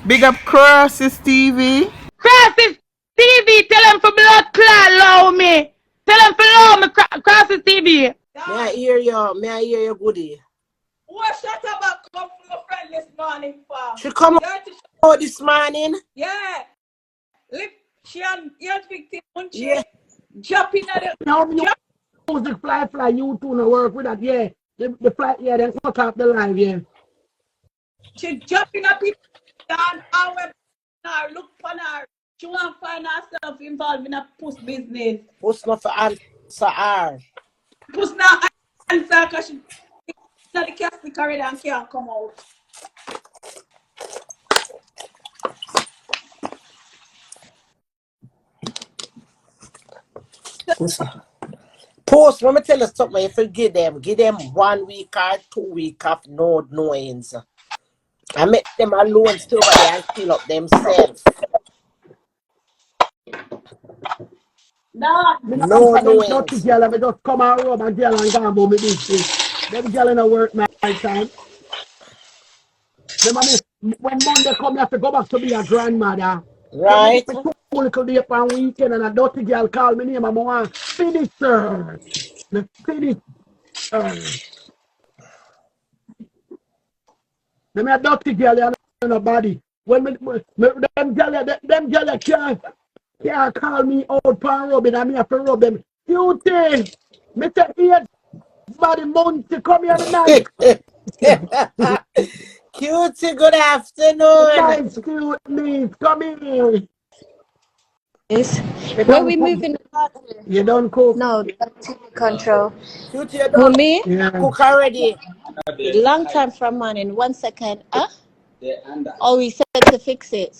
Big up Crosses TV. Crosses TV, tell him for blood clot, allow me. Tell him for allow me, Crosses TV. May I hear you? May I hear you, goodie? What shut up come from your friend this morning for? She come out this morning? Yeah. She and your victim, Munchy. Yeah. Jumping at it. Now you use the fly, you two no work with that, yeah. The fly, yeah, then cut off the live, yeah. She jumping at people on our webinar, look for her. She want to find herself involved in a Puss business. Puss not for answer her. Puss not answer because she not the casting corridor and can't come out. Post, let me tell you something. If you give them 1 week or 2 weeks of no knowings. I make them alone still over there and fill up themselves. No knowings. Girl, I just come and rub and girl and go about me this. Them girl in a work night time. Them when Monday come, you have to go back to be a grandmother. Right. So two little day for a weekend and a dirty girl call me name and I want finish her. Finish her. Them a dirty girl and nobody. When them girl can't call me out for rubbing and me have to rub them. Cutie! Me say here body Munchy come here tonight. Cutie, good afternoon. Nice cute knees, come here. Yes. Where we moving? You don't cook? No, TV control. Cutie, you don't me? cook already. Long time from morning. 1 second. Oh, we said to fix it.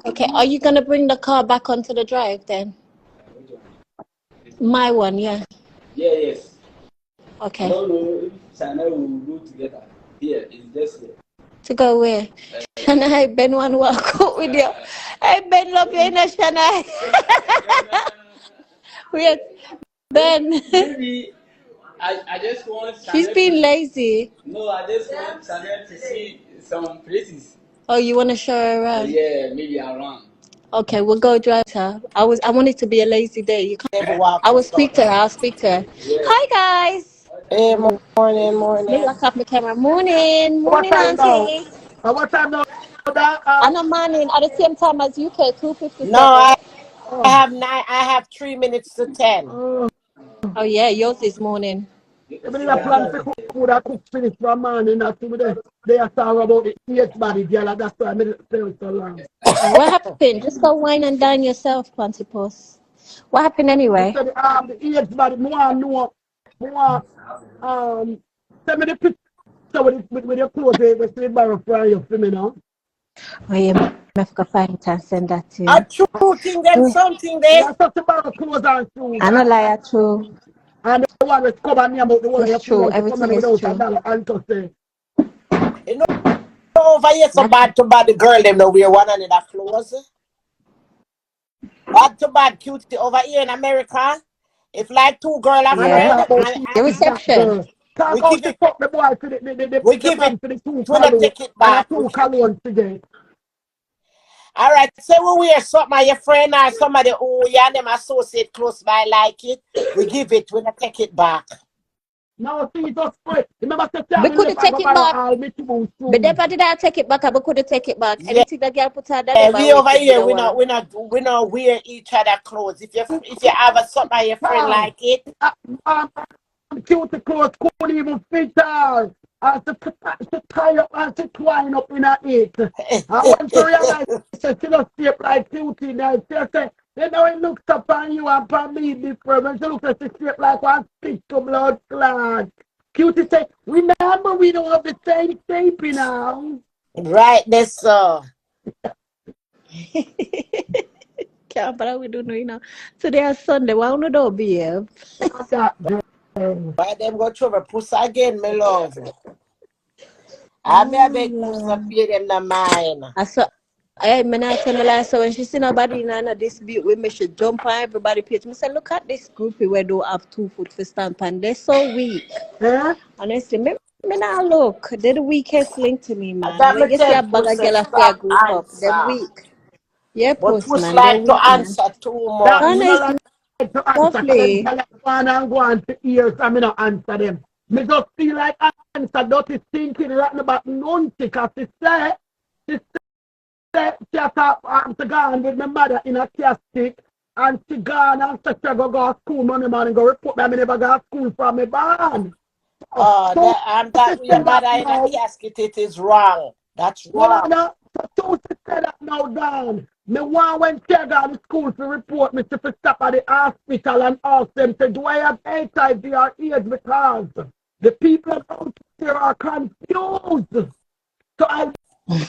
Okay, are you gonna bring the car back onto the drive then? My one, yeah. Yeah, yes. Okay. No, China will go together. Here, it's just here. To go where? Shana, Ben one walk out with you. Hey, Ben, love you in a Shana. Weird. Ben. Maybe I just want China. She's been lazy. No, I just want China to see some places. Oh, you want to show her around? Yeah, maybe around. Okay, we'll go drive her. I want it to be a lazy day. You can't. I will speak to her. I'll speak to her. Yeah. Hi guys. Hey, morning. Me lock up my camera. Morning, auntie. What time now? I'm not morning at the same time as UK, 2:57. No, I have 9. I have 3 minutes to 10. Oh yeah, yours is morning. I plan to cook finish from morning. They are talking about the eat body, girl. That's why I made it so long. What happened? Just go wine and dine yourself, Panty Puss. What happened anyway? The eat body, more. Send me the picture with your clothes. With the barrel fry your film, you know. Oh yeah, I have to find it and send that to you. A true thing, there's something there. That's just the barrel clothes and shoes. I'm not lie, true. And the one that cover me about the one it's true. Everything is true. You know, over here so bad to bad the girl them now wear one another clothes. Bad to bad Cutie over here in America. If like 2 girls are the reception. We give it to take it back. All right, say we wear something your friend or somebody who you and them associate close by like it. We give it, we not take it back. No, see, just wait. Remember, we could have taken it back. But never did I take it back. We could have taken it back. Anything that girl put her there. We over here, we not wear each other clothes. If you have something your friend like it. Cutie clothes couldn't even fit her. And to tie up and to twine up in her it. I want to realize that she don't shape like Cutie now. She say, you know, it looks upon you and upon me different. When she looks at the shape like one stick to blood clot. Cutie say, remember we don't have the same shape now. Right, that's so. Can't but we don't know, you know. Today is Sunday. Why don't you behave? Why them go through a Puss again, my love? I may beg Puss to pay them the mine. I saw. Hey, man, I tell me like so when she see nobody in a dispute with me, she jump on everybody page. I say, look at this groupie where they have 2 foot for stamp and they're so weak. Yeah? Honestly, me Me now look. They're the weakest link to me, man. That me When you see tell a bag Puss of girl after a stop group up, them answer. weak. Yeah, But Puss, Puss man. They're like to weak, man. answer too That much. me Ghana not is like to answer. Cause them lovely. tell go on to ears and me not answer them. Me just feel like answer dirty thinking right about Munchy cause she say she a talk to gone with my mother in a casket and she gone and said she go to school Monday morning go report me never go to school from me born. Oh, So she that your said that mother in a now. casket, it is wrong. That's wrong. Wanna so she said that now Dan. Me want when she go to school to report me to stop at the hospital and ask them to do I have HIV or AIDS because the people out there are confused. So I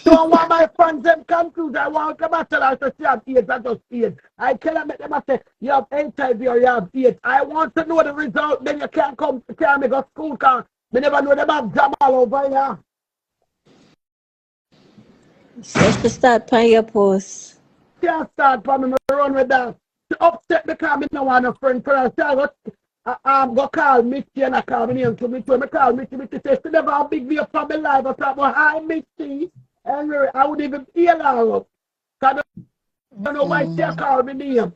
don't want my friends them confused. I want them to tell us to see have AIDS, I just AIDS. I cannot make them say you have HIV or you have AIDS. I want to know the result, then you can't come to me go school because me never know them have Jamal over here. So to start paying your post. Can't start for me run with that. To upset because me no want a friend for us. I'm go call Mitchie and I call me name to me too. I call Mitchie says she never have big view from my life. I thought, well, hi Mitchie. And I would even heal her up. Cause I don't know why she call me name.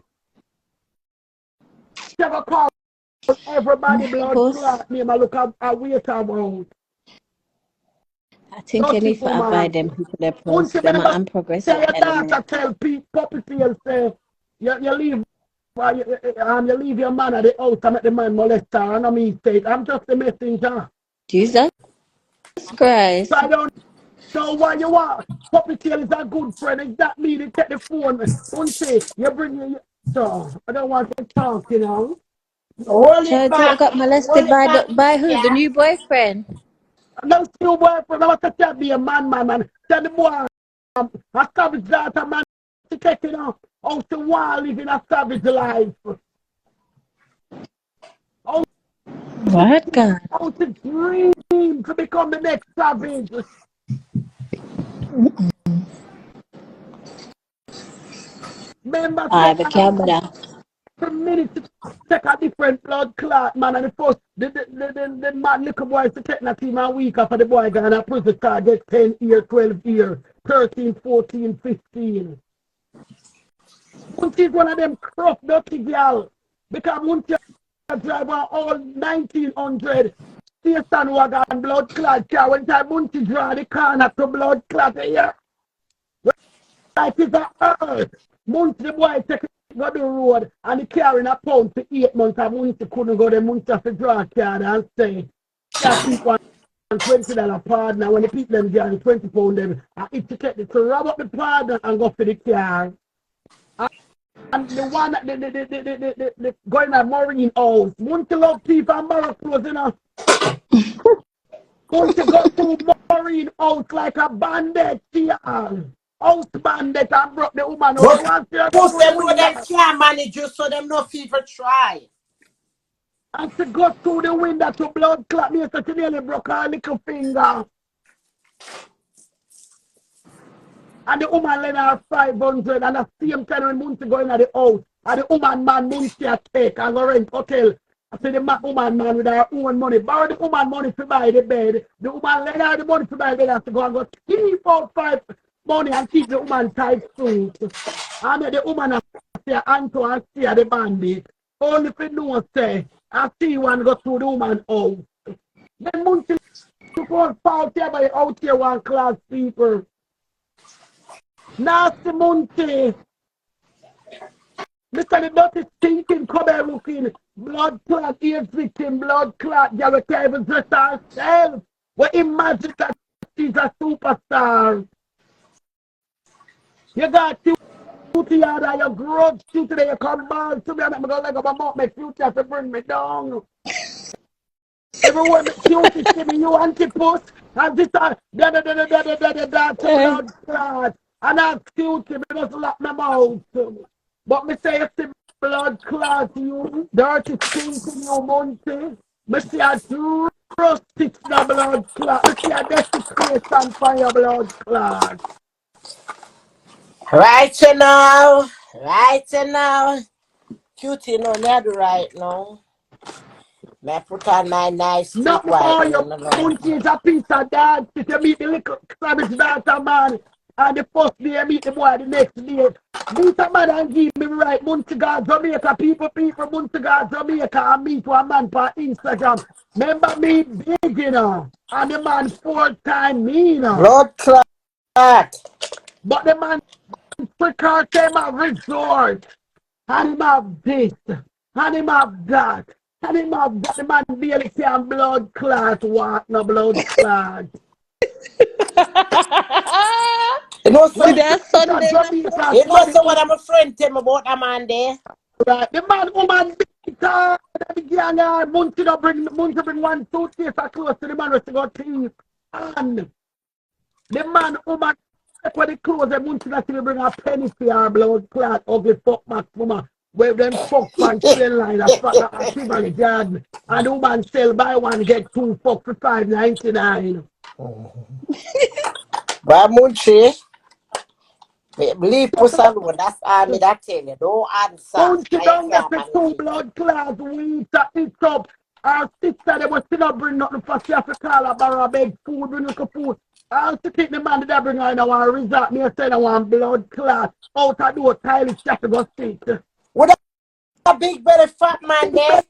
She ever call everybody blood Post. clot name. I look at a wait about. I think you Dirty need to avoid woman. them people that Once post. you Them are never tell unprogressive your daughter, element. tell Puppy Field, say, you leave. You leave your man at the house and make the man molest her. I know me say it. I'm just a messenger. Jesus So Christ. I don't know why you want. Puppy Tail is a good friend. Is that me to take the phone? Don't say you bring your so I don't want to talk, you know. Hold it Child, you back. got Hold molested it by back, by who? The Mika. new boyfriend. No still boyfriend. I want to tell be a man. Tell the boy a savage daughter man to take it off. How to want living a savage life. How What God? to dream to become the next savage. Remember, say, I the camera. for minutes to take a different blood clot, man, and the first, the man little boys to take that team a week after the boy gone to prison car, get 10 year, 12 year, 13, 14, 15. Munch is one of them cross dirty girl, because Munch drive on all 1900 station wagon blood clot car, when time Munch draw the corner to blood clot here. Like it's a earth. Munch the boy take it go the road and he carrying a pound for 8 months and Munch couldn't go there. Munch have to draw a card and say, that people $20 partner when the people them get 20 pound them and if you take it to rob up the partner and go for the car. And the one that the going to marine house. Munch love people and borrow clothes, you know. Munch go to marine house like a bandit, yeah. House bandit and broke the woman out. But You want to go Puss, through the them know window them can't manage you, so them no fever try. and to go through the window to blood clot me so she nearly broke her little finger. And the woman lend her 500 and the same time when Munch go in at the house. And the woman man Munch take and go rent hotel. I see the woman man with her own money. Borrow the woman money to buy the bed. The woman lend her the money to buy the bed has to go and go 3, 4, 5 money and keep the woman tight suit. And the woman say Anto and see the bandit. Only if you know say I see one go through the woman house. Then Munch suppose out here by out here one class people. Nasty Munchy. Mr. the dirty stinking come looking blood clot, AIDS victim, blood clot, yeah, we can't even dress ourselves. We imagine that she's a superstar. You got Cutie out of your grudge today, you come back to me and I'm going to let go about my future to bring me down. Everywhere me Cutie see me, you anti-puss, and this blood clot. And I Cutie, me just lock my mouth. But me say it's the blood clot you, dirty stinking you Munchy. Me see a rustic the blood clot. Me see a desecration for your blood clot. Right you now. Right you now. Cutie, no, not right now. I put on my nice Not street white more your one. Munchy is a piece of dog. If you meet the little savage daughter man, and the first day you meet the boy the next day. Meet a man and give me right. Munchy got Jamaica, people, Munchy got Jamaica, and meet one man for Instagram. Remember me big, you know, and the man 4-time me, you know. Blood clot. But the man because them have resort, and him have this, and him have that, and him have that. The man barely can blood clot, what no blood clot. You know, so, Today Sunday. you know, so what my friend tell me about that man there? Right, the man, woman, beat her, the gang, Munchy bring one suitcase close to the man, to go thief, and the man, woman. When the clothes, the Munchy that will bring a penny for our blood clot ugly fuck back woman. Where them fuck fan train line a fuck a Tivoli garden. And the woman sell buy one get 2 fuck for $5.99. But Munchy, leave Puss alone. That's all me that tell you. Don't answer. Munchy don't get the 2 blood clots weeks that it's up. Our sister they was still not bring nothing for she have to call her borrow a big food, bring her food. I'll take the man that bring her in our resort. Me say I want blood clot. Out of door, Tyler she have to go sit. What a big belly fat man there?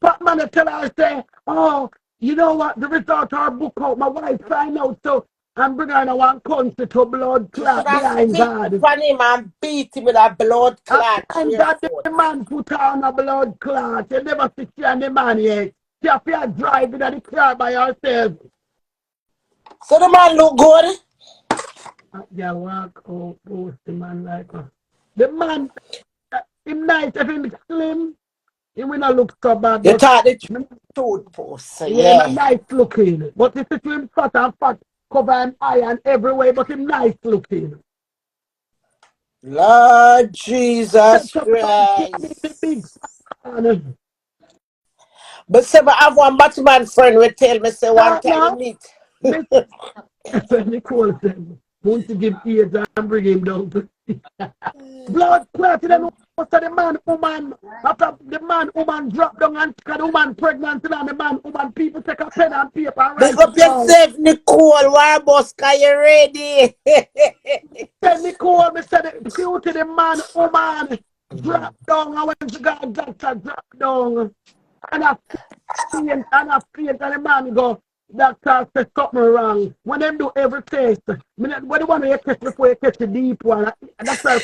Fat man tell her say, oh, you know what? The result her book out. My wife find out so I'm bringing her in one country to blood clot behind God. Funny him and beat him with a blood clot. And that the man put on a blood clot. You never see she and the man yet. She have to drive in the car by herself. So the man look good? Yeah, walk out, post the man like that. The man, him nice, if him slim, he will not look so bad. You thought the truth, Puss. Yeah, nice looking. But if it's him fat and fat, cover him eye and everywhere, but him nice looking. Lord Jesus Christ. But say, I have one Batman friend will tell me, say, one time you meet. Nicole said, want to give ears and bring him down to blood clot in the after the man, woman, after the man, woman drop down and the woman pregnant and the man, woman, people take a pen and paper and write Make up yourself, Nicole, Warbuska, you ready? Tell Nicole, me said the Cutie, the man, woman, drop down, and when she got doctor, drop down. And I feel and the man go, doctor said something wrong. When them do every test, when the one you test before you catch the deep one, that's why I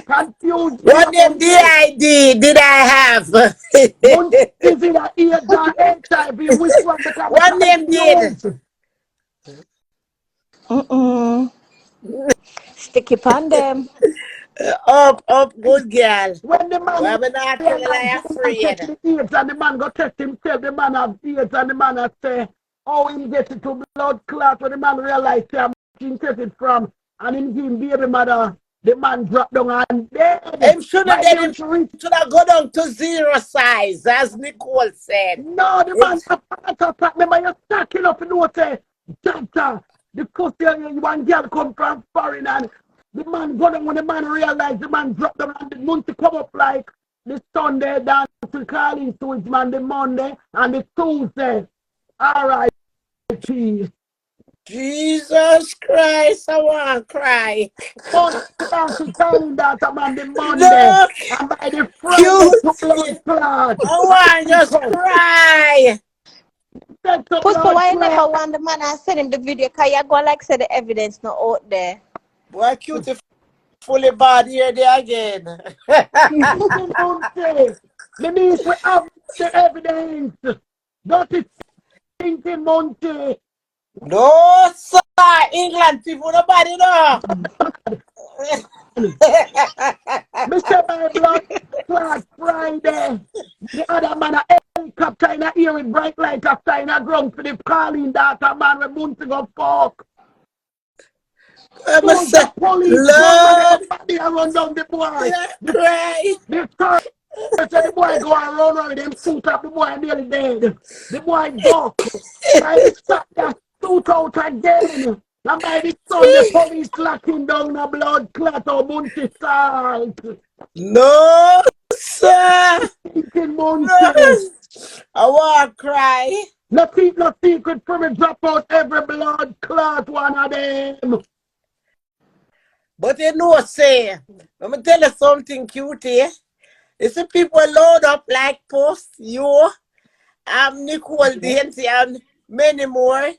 confused. What them DID did I have? Is it a AIDS or HIV? Which one? What name did? Sticky pan them. Up, good girl. When the man I'm not afraid. AIDS and the man go test himself, the man have AIDS and the man has say, how him get it to blood clot when the man realize I'm tested from and him give him baby mother, the man drop down and dead. Him should have go down to 0 size, as Nicole said. No, the man remember you're stacking up and you say, doctor, the custody one girl come from foreign and the man go down when the man realize the man drop down and the Munchy come up like the Sunday dance to calling to his man the Monday and the Tuesday. Alright, Jesus Christ, I want to cry. To tell that man the Monday and by the Friday I want to just cry. Puss, why you never want the man and send him the video? Because you go like say the evidence not out there. Boy, Cutie fully bad here there again. Me means we have the evidence. Don't it thinking Munchy? No, sir. England people, nobody know. Mr. My blood clot Friday. The other man a helicopter in a ear with bright light after in a ground for the calling data man with Munchy go fuck. The police run down the boy. The car the boy go around them suit up the boy nearly dead. The boy duck. I shot that suit out again. And by the sun the police locking down the blood clot or Munchy salt. No, sir. Munchy. I want to cry. No keep no secret from me, drop out every blood clot one of them. But you know, say, let me tell you something, Cutie. You see people load up like Puss, you, Nicole, Dainty, and many more.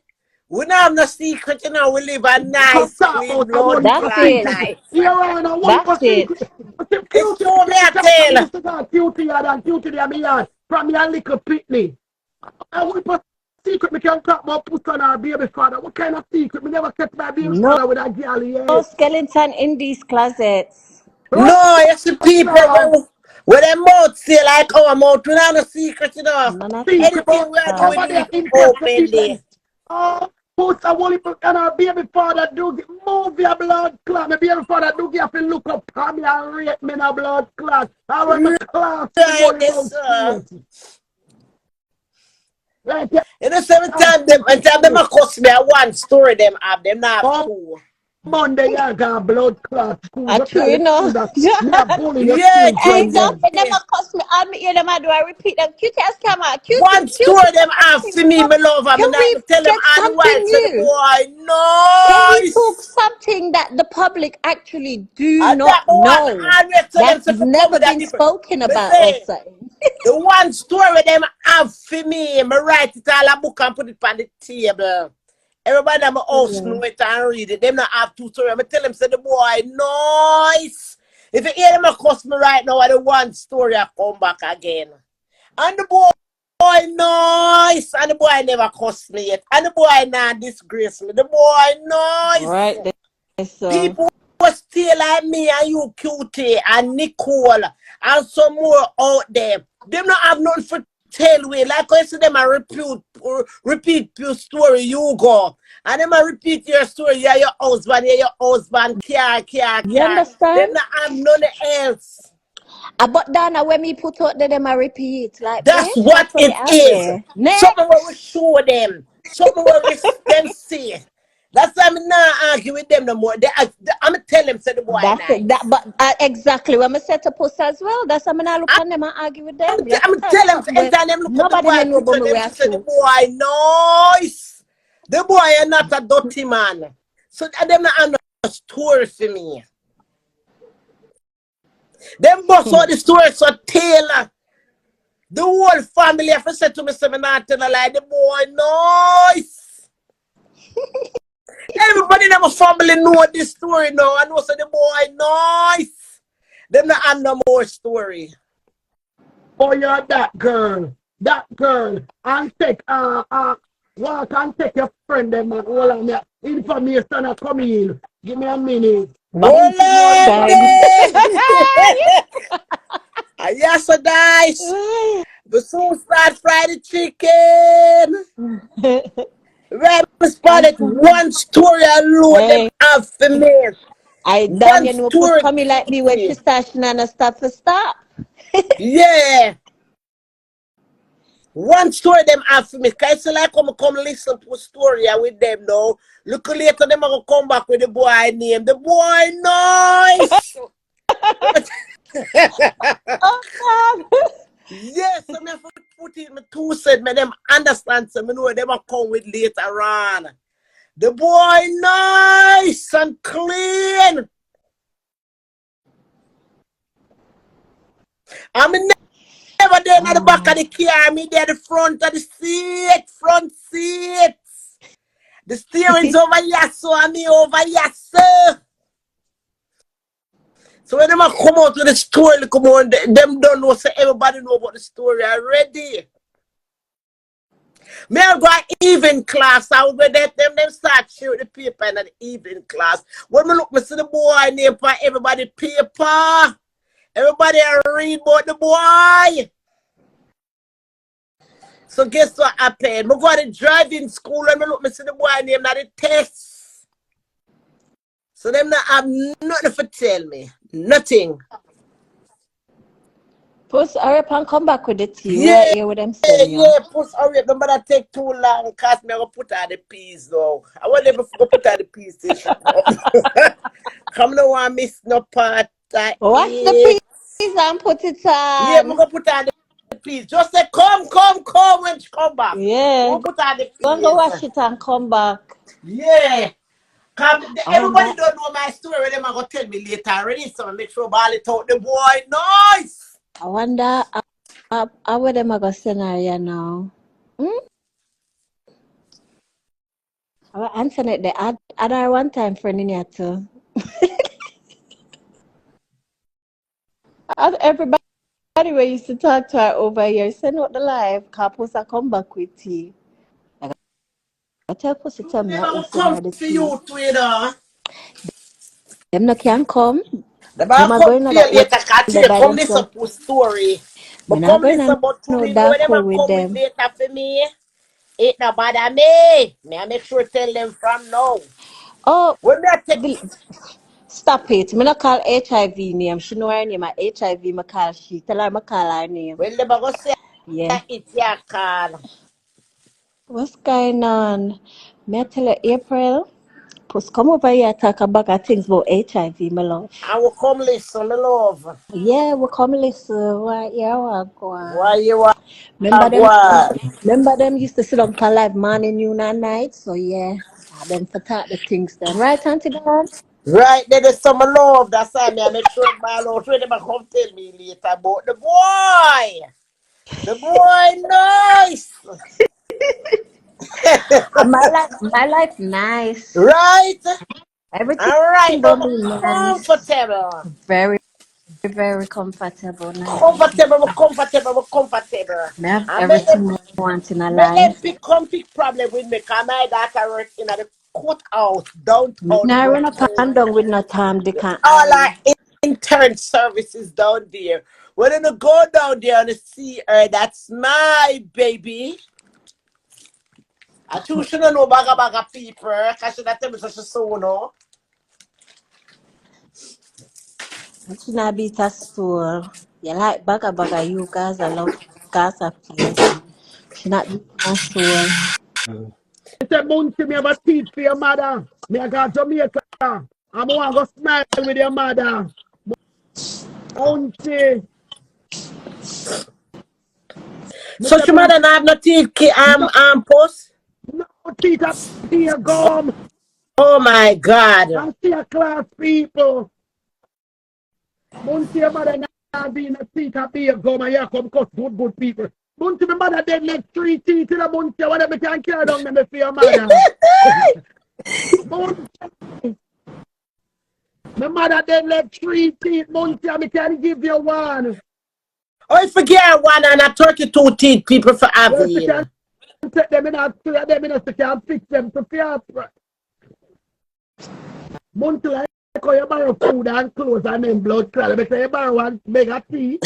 We don't have no secret, you know, we live a Come nice, talk clean, about a blood one That's for clot it. secret. life. Here on a one That's for it. secret. But if It's Cutie, true, me a I tell. used to go Cutie and Cutie there me yard from me a little pitney. I want for secret me can talk about Puss on our baby father. What kind of secret? Me never kept my baby No father with a girl no yet. skeleton in these closets. Right No, you see people now, when their mouth say like our mouth, we don't have no secret, you know. None at secret, Anything but we are doing, over we do there it in case the people openly. oh, Puss a only and our baby father do move your blood clot. My baby father do get to look up on me and rate me in a blood clot. I want my class to Right, only yes, about sir. straight. Like You know, every I'm time them, and time them straight. a cuss me, I one story them have, them not have On two. Monday, you got blood clot school. I But true, tell you the know. school that me a bully your Yeah, Hey, children don't them. put them Cutie. a cost me. All me hear them, I do. I repeat them. Cutie as come out. Cutie, One cutie. story them have for me, my love, and Can I we not tell them get all the while, something say the new? boy, Can we talk nice. something that the public actually do And not that one, know? I always tell them, That's say, for come never with that been different. spoken Me about or say, something. the one story them have for me, me write it all a book and put it on the table. Everybody in my house know it and read it. Them not have two stories. I tell them, say the boy, nice. If you hear them a cuss me right now, the one story I come back again. And the boy nice. And the boy never cuss me yet. And the boy not disgrace me. The boy nice. Right there, so. People who stay like me and you, Cutie, and Nicole, and some more out there. Them not have nothing for tell we. Like I said, them a repeat your story, you go. And them a repeat your story, yeah, your husband, car. You Them understand? not have none else. But Dana, when me put out there, them I repeat. Like, That's bitch, what let's put it it out is. there. Something where we Next. show them. Something where we them see. That's why I'm not argue with them no more. I'm tell them say the boy That's it. That, nice. but exactly when I set up Puss as well. That's why I look on them and argue with them. You I'm understand? tell them Something where anytime them look up the nobody boy may know about picture, me them where I to say the shoot. boy nice. The boy is not a dirty man. So them not have no story for me. Them boss all the story so Taylor. The whole family have to say to me, say me not tell a lie, the boy nice. Everybody in my family know this story now. I know say the boy nice. Them not have no more story. Oh, you're that girl. That girl. And take walk and take your friend them and all of that information are coming in. Give me a minute. But Bounty more time. Yes, so nice. We soon start fried chicken. Where we spotted one story alone them Hey, have for me. I done One you know Puss story. coming like me when she stashing and stuff for stop. Yeah. One story them have for me. Cause it's like come listen to a story with them now. Look later them gonna come back with the boy name. The boy nice. Oh God. Yes, so me have to put in my two cents, me them understand, so me know them will come with later on. The boy nice and clean. I'm never there at the back of the car, me there at the front of the seat, front seat. The steering's over here, so I'm me over here, sir. So when them come out with the story, come on, them don't know, so everybody know about the story already. Me I go evening class, I will go there, them start share the paper in the evening class. When me look, me see the boy name for everybody paper. Everybody read about the boy. So guess what happened? Me go to the driving school and me look, me see the boy name at the test. So them not have nothing to tell me. Nothing. Puss, hurry up and come back with the tea. Yeah, Right here with them saying you. Puss, hurry up. Don't bother take too long because me I go put out the peas though. I want them to put out the peas station. Come no one miss no part. Wash the peas and put it Yeah, I'm on. gonna put on the please. Just say come when she come back. Yeah. We'll put her the Go and go please. wash it and come back. Yeah. Come, I everybody wonder. don't know my story. Them are gonna tell me later already. So I make sure ball it out the boy. Nice. I wonder how would them go scenario now? I will answer it. They add her one time friend in here too. And everybody we used to talk to her over here, send out the live, Puss I come back with tea. I tell Pussy tell me Them I are will gonna send come her the for tea. you too, you know. Them no can come. Them Them are are come going for on you that later. Can't there they by come listen themselves. to story. Me But not come going listen on about no truly know where dark them hole are with come with them. later for me. It no bother me. Me I make sure tell them from now. Oh, When me I take stop it. Me not call HIV name. She know her name. HIV me call she. Tell her me call her name. when them are gonna say Yeah. it's your call. What's going on? Me I tell her April. Puss come over here talk about things about HIV, my love. I will come listen, my love. Yeah, we come listen. Why yeah, what go Why on. you are Remember what? them used to sit on call live morning, noon and night. So yeah, I them for talk the things then. Right, Auntie Dawn? Right there, there's some love. That's why me I make sure my love. When them a come tell me later about the boy. The boy nice. My life nice. Right? Everything Alright, about I'm me nice. comfortable. Very, very comfortable, nice. Comfortable. I have I make them everything I want in a make them life. pick problem with me because my daughter work in the courthouse downtown Now run up and Brooklyn. down with no Tom, Dick and All our Harry. intern services down there. When you go down there and see her, that's my baby. I choose to know baga people because she not tell me such a so no. It should not be a store. You like baga you guys I love Gaza place. Should not be a store. I said, Munchy, me have a teeth for your mother. Me I got Jamaica. I'm going to go smile with your mother. Munchy. Me So say, she mother not have no teeth no, Puss? no teeth up here, gum. Oh my God. I see a class people. Munchy, your mother not being a teeth up here, gum. And here come cause good people. Munchy, my mother dead like 3 teeth in a Munchy. Whatever can carry down them for your mother. Munchy. My mother dead like 3 teeth, Munchy. I can give you one. Oh, if you get one and a 32 teeth people for Yes, you having. can set them in a two them in a you can fix them to fear. Month like how you borrow food and clothes and then blood clot. But you borrow one mega tea.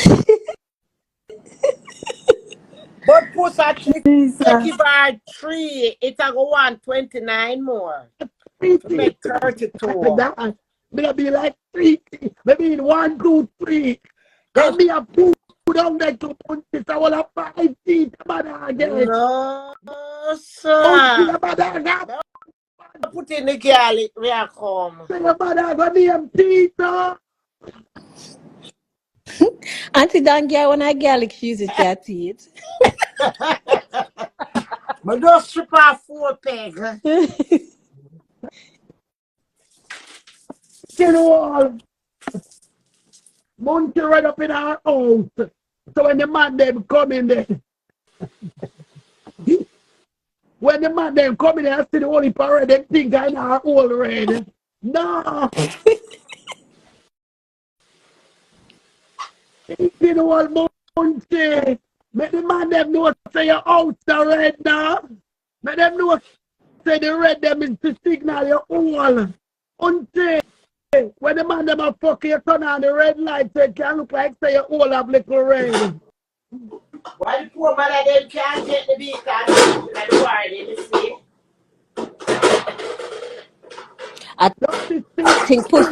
But Puss actually Jesus. give her 3, it's a go 129 more. Three To tea. make 32. That may be like 3 tea. Maybe in 1, 2, 3. Then, And me a food down there to punch it. I will have 5 teeth. Mother again. no, Punch sir. your mother again. Put in the girl, we are come. Your mother got them teeth. Auntie Dawn get when I get like she uses your teeth. But just strip her 4 peg. You know, Monkey right up in our house. So when the man them come in there, when the man them come in there, I see the only parade, they think I'm our old red. No, you know what, Monkey? Make the man them know say your house the red now. Make them know say the red them is to signal your old. Until when the man them a fuck you turn on the red light, so it can look like say your old have little red. Why the poor mother them can't get the beat and the party, you see? I Don't think Puss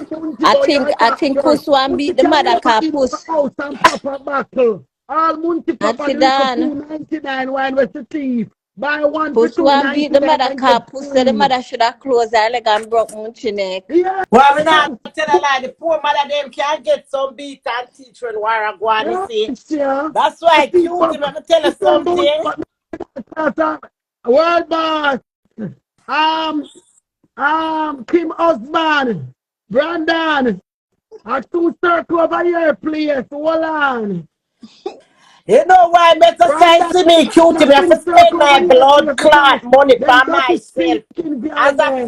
I think Puss one beat the mother car Puss. house and pop a bottle. All Munty pop Auntie a little Dawn. 2.99 wine with the thief. Buy one for Puss one beat the $2.99 mother and car. get Puss said the free. mother should have closed her leg and broke Munchy neck. Yeah. Well, me not tell a lie. The poor mother them can't get some beat and teach when war go on, you see. Yeah. That's why Cutie, People, let me tell you something. World boss. Kim husband. Brandon. A 2 circle over here, please. Hold on. You know why better say Brandon, to me, Cutie, a me have to 2 spend circle over my here, blood please. clot money Them for dirty myself. speaking girl As a there.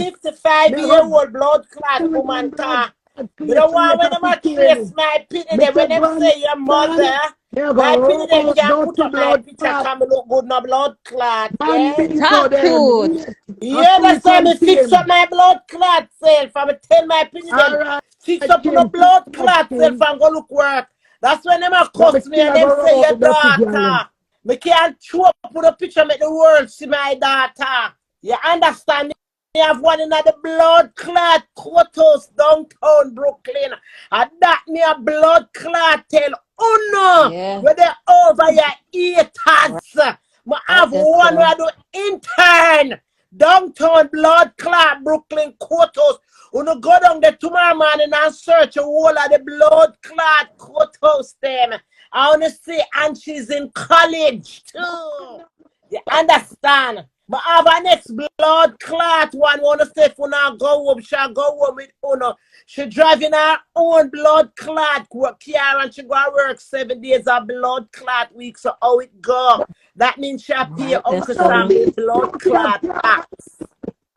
They go 55-year-old blood clot with woman them blood car. Me clear don't want when creator them for a trace kill. my pity there. When Mr. them say your mother, Brandon, they my go pity them roll can't put dirty up my blood picture clot. cause me look good no blood clot, Man yeah? beat to Talk them. truth. Yes. A Yeah, two that's why me from fix up Kim. my blood clot self. I'm tell my pity them. All right, Fix up on the Kim. blood Fix up, clot self Kim. and go look work. That's when them a But me cuss me still and a them go say roll your dirty girl. daughter. Me can't show up with a picture make the world see my daughter. You understand? Me have one in the blood clot courthouse downtown Brooklyn. And that me a blood clot tell no Yeah. where they over your eaters. Me Right have there, one so. where do intern downtown blood clot Brooklyn courthouse. Uno go down there tomorrow morning and search a whole of the blood clot courthouse them. I wanna see, and she's in college too. You understand? But have a next blood clot one wanna say for now go home, she'll go home with Uno. She driving her own blood clot car and she go work 7 days of blood clot week. So how it go? That means she'll pay Right there, Uncle so. Sam the blood clot tax.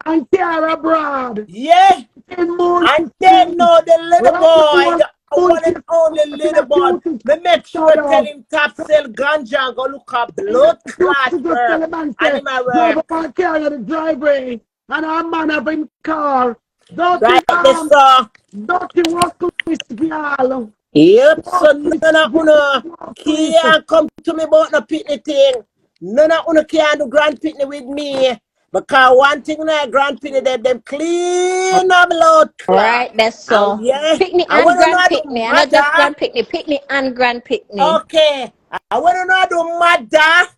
And Kiara Brad. Yeah. In Moon And then Street. know the little Right boy, now, the Moon one and only Street. little boy. Me make sure tell him top sell ganja and go look at blood clot Just tell work. the man, And say, him a drive up work. and carry the driveway. And our man have him car. Right there, so. Dirty workless girl. Yep, so Workless none of una workless. can't come to me about no picnic thing. None of una can do grand picnic with me. Because one thing na grand picnic, them clean up blood clot. Right there, And so. yeah, Picnic I and want to know grand do picnic. And not just matter. grand picnic. Picnic and grand picnic. Okay, I want to know do matter.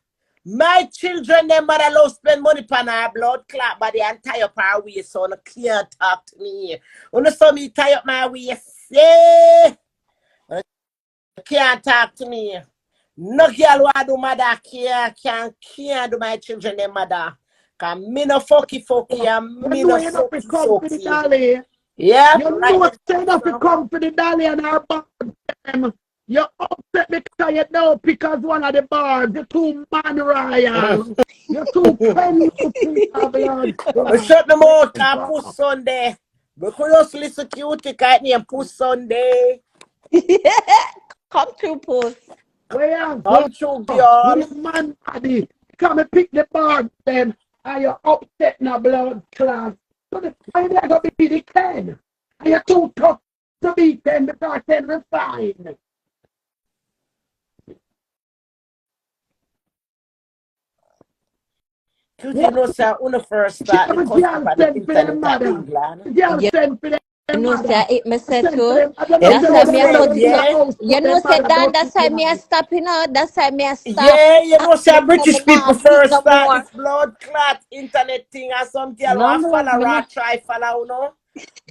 My children, them mother love spend money on our blood clot, but they tie up our waist, so no can't talk to me. When saw me tie up my waist, yeah, can't talk to me. No girl want do mother can't do my children them mother. Cause me no fucky and You me know no you not to sucky come for the sucky. dolly. Yep, You right know there. you not to come for the dolly and our bar. You upset because you don't pick as one of the bars. You're too man royal. You're too penny of blood Me clot. shut them out cause Puss Sunday. Me could just listen Cutie cause name Puss Sunday. Come to Puss. Where you Come go? true, With girl. your man body. Come and pick the bar then. And you're upset in a blood clot. So the time you're going to be the 10. And you're too tough to be 10 because 10 is fine. Cutie, you know, say, when the first She start have the a cussing girl on the send for their internet at mother. England. Girl You send for their know, say mother. I hit me say Send for too. them. I don't know You That's say why know, what me they I go say, put to the no. yeah. house for You their know, say mother. Dan, Don't that's see why me I them. stop, you know. That's why me I stop. Yeah, you know, say You know, me British people not beat first no start more. this blood clot internet thing and some girl No want more. follow Me or not. try follow, you know.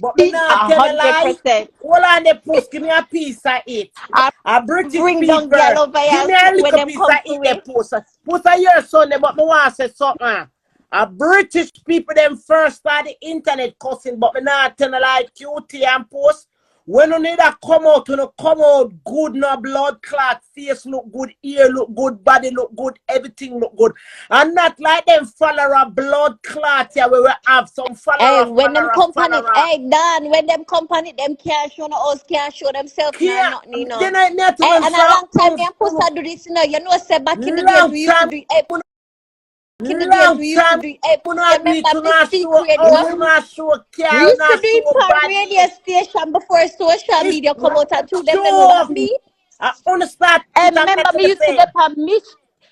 But me not tell a lie. 100%. Hold on the post, give me a piece of it. I A British bring down people, girl over give here me a when little them piece of come it, for the we. post. Post a year Sunday, but me want to say something. A British people them first start the internet cussing, but me not tell a lie, Cutie and Post. When you need to come out, you know, come out good, no blood clot, face look good, ear look good, body look good, everything look good. And not like them follower blood clot here where we have some Hey, follower. when them company, hey Dan, when them company, them can't show no us, can't show themselves nor Can't, nothing, you know. you know, not Hey, even and a long time me soundproof. and Pussa do this, you know. You know, say back in the days Long we used to time, do. Hey, back in the days long we used to time, do. Hey, you you not do it remember to not Mystique show Radio? house, not show We car, used to not do it show on radio body. station before social It's media come out and to them know that true. me. I understand Hey, it and remember that's me the used to same. get on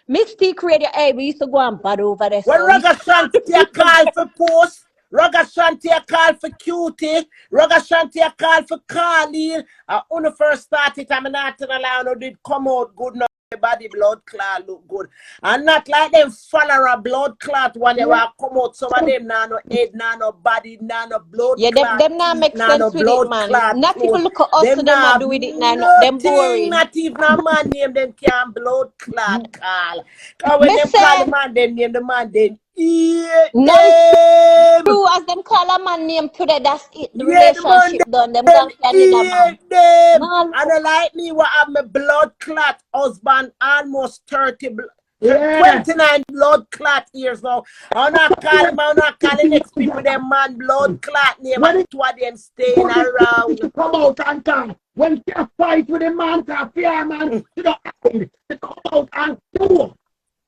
Mystique Radio. Hey, we used to go and bad over there, When so we used to Ragashanti a call for Post, Ragashanti a call for Cutie, Ragashanti a call for Carlene. When I first started, I'm not allow no did come out good no body blood clot look good. And not like them follower blood clot when they were come out. Some of them now no head, now no body, now no blood Yeah, clot. them now make Now sense no with it, blood man. clot. Not even look at us Them to them now and do with it now. Them nothing, boring. not even a man name them can blood clot call. Cause when Me them say, call the man, them name the man, then eat nice them. true as them call a man name today, that's it. The Yeah, the man, relationship done. Them them gone to another man. eat them. Man, And they like me, what have my blood clot husband almost 30, Yeah. 29 blood clot years now. I'm not calling, I'm not calling next people, them man blood clot name, When and two of them staying around. to come out and talk. When she fight with the man, to fear man, she don't hide. She come out and do.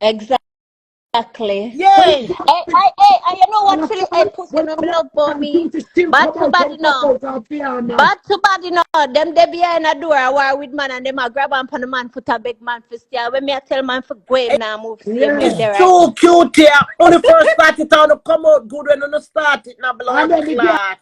exactly. Yeah. Hey, you know what, Philip? Hey, Puss, you know me love about me. Bad to bad, Bad to bad, them they behind a door a war with man and them a grab on the man foot a big man for stay. When me a tell man for go him now move slave me there. It's so cute here. When the first start it on, come out good when you start it, now blood clot.